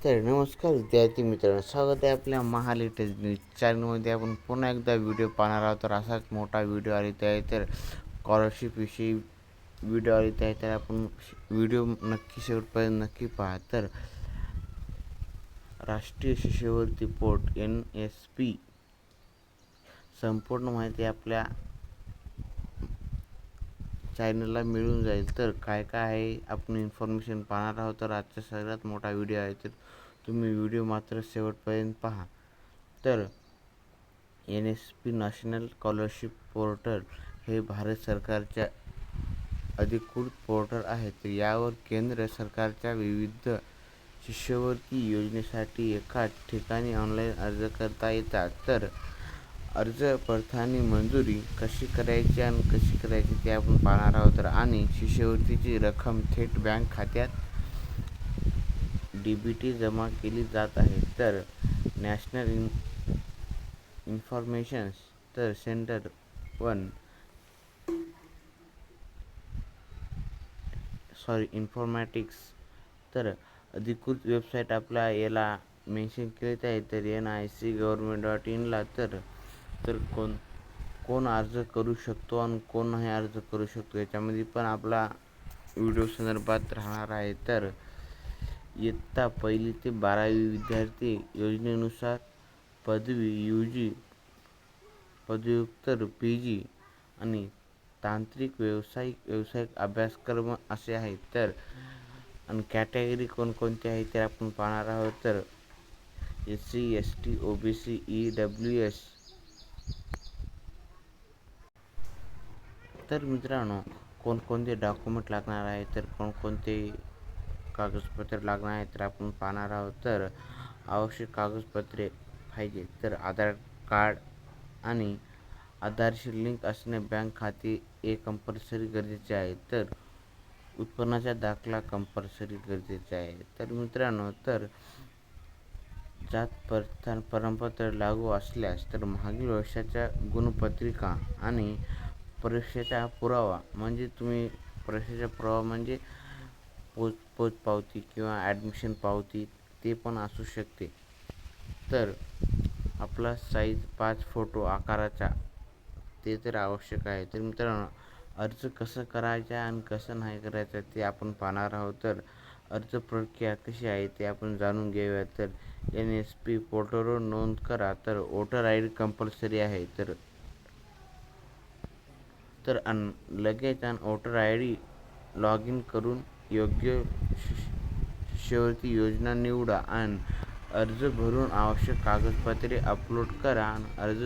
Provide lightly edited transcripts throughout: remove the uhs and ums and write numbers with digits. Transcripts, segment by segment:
तर नमस्कार विद्यार्थी मित्रांनो, स्वागत आहे आपल्या महालेटेस्ट न्यूज चॅनलमध्ये. आपण पुन्हा एकदा व्हिडिओ पाहणार आहोत. तर असाच मोठा व्हिडिओ आलेला आहे, तर स्कॉलरशिपविषयी व्हिडिओ आलेला आहे. तर आपण व्हिडिओ नक्की शेवटपर्यंत नक्की पहा. तर राष्ट्रीय शिष्यवृत्ती पोर्ट NSP संपूर्ण माहिती आपल्या चॅनलला मिळून जाईल. तर काय काय आहे आपण इन्फॉर्मेशन पाहणार आहोत. तर आजचा सगळ्यात मोठा व्हिडिओ आहे, तर तुम्ही व्हिडिओ मात्र शेवटपर्यंत पहा. तर NSP नॅशनल स्कॉलरशिप पोर्टल हे भारत सरकारच्या अधिकृत पोर्टल आहे. तर यावर केंद्र सरकारच्या विविध शिष्यवृत्ती योजनेसाठी एकाच ठिकाणी ऑनलाईन अर्ज करता येतात. तर अर्ज प्रथानी मंजुरी कशी करायची आणि कशी करायची ते आपण पाहणार आहोत. तर आणि शिष्यवृत्तीची रक्कम थेट बँक खात्यात DBT जमा केली जात आहे. तर नॅशनल इन्फॉर्मेशन्स तर सेंटर इन्फॉर्मॅटिक्स तर अधिकृत वेबसाईट आपल्या याला मेन्शन केलेत आहे. तर NIC.gov.in तर कोण अर्ज करू शकतो आणि कोण नाही अर्ज करू शकतो याच्यामध्ये पण आपला व्हिडिओ संदर्भात राहणार आहे. तर इयत्ता 1ली ते 12वी विद्यार्थी योजनेनुसार पदवी, UG, पदव्युत्तर, PG आणि तांत्रिक व्यावसायिक अभ्यासक्रम असे आहेत. तर आणि कॅटेगरी कोणकोणते आहेत ते आपण पाहणार आहोत. तर SC, ST, OBC, EWS. तर मित्रांनो, कोणकोणते डॉक्युमेंट लागणार आहे, तर कोणकोणते कागदपत्रे लागणार आहेत तर आपण पाहणार आहोत. तर आवश्यक कागदपत्रे पाहिजे तर आधार कार्ड आणि आधारशी लिंक असणे, बँक खाते हे कंपल्सरी गरजेचे आहे. तर उत्पन्नाचा दाखला कंपल्सरी गरजेचे आहे. तर मित्रांनो, तर जात प्रमाणपत्र लागू असल्यास तर मागील वर्षाच्या गुणपत्रिका आणि परीक्षेचा पुरावा म्हणजे पोचपावती किंवा ॲडमिशन पावती ते पण असू शकते. तर आपला साईज 5 फोटो आकाराचा ते तर आवश्यक आहे. तर मित्रांनो, अर्ज कसं करायचा आणि कसं नाही करायचं ते आपण पाहणार आहोत. तर अर्ज प्रक्रिया कशी आहे ते आपण जाणून घेऊया. तर NSP पोर्टलवर नोंद करा. तर वोटर ID कंपल्सरी आहे. तर लगेच वोटर ID लॉग इन करून योग्य शिष्यवृत्ती योजना निवडा आणि अर्ज भरून आवश्यक कागदपत्रे अपलोड करा आणि अर्ज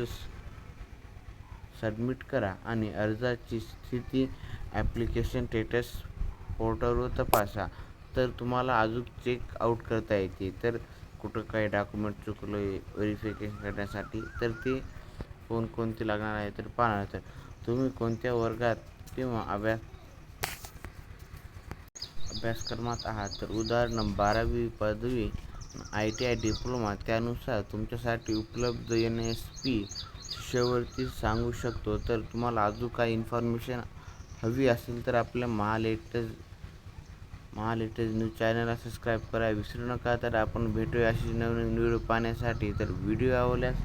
सबमिट करा आणि अर्जाची स्थिती ॲप्लिकेशन स्टेटस पोर्टलवर तपासा. तर तुम्हाला अजून चेक आउट करता येते. तर कुठं काही डॉक्युमेंट चुकलं आहे व्हेरिफिकेशन करण्यासाठी तर ते कोणकोणते लागणार आहे तर पाहणार. तर तुम्ही कोणत्या वर्गात किंवा अभ्यासक्रमात आहात. तर उदाहरण 12वी पदवी, ITI डिप्लोमा, त्यानुसार तुमच्यासाठी उपलब्ध NSP शिष्यवृत्ती सांगू शकतो. तर तुम्हाला अजून काही इन्फॉर्मेशन हवी असेल तर आपल्या महालेटेस्ट न्यूज चॅनलला सबस्क्राईब करायला विसरू नका. तर आपण भेटूया अशी नवीन व्हिडिओ पाहण्यासाठी. तर व्हिडिओ आवडल्यास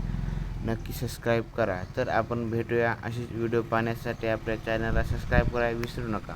नक्की सबस्क्राईब करा. तर आपण भेटूया अशीच व्हिडिओ पाहण्यासाठी आपल्या चॅनलला सबस्क्राईब करायला विसरू नका.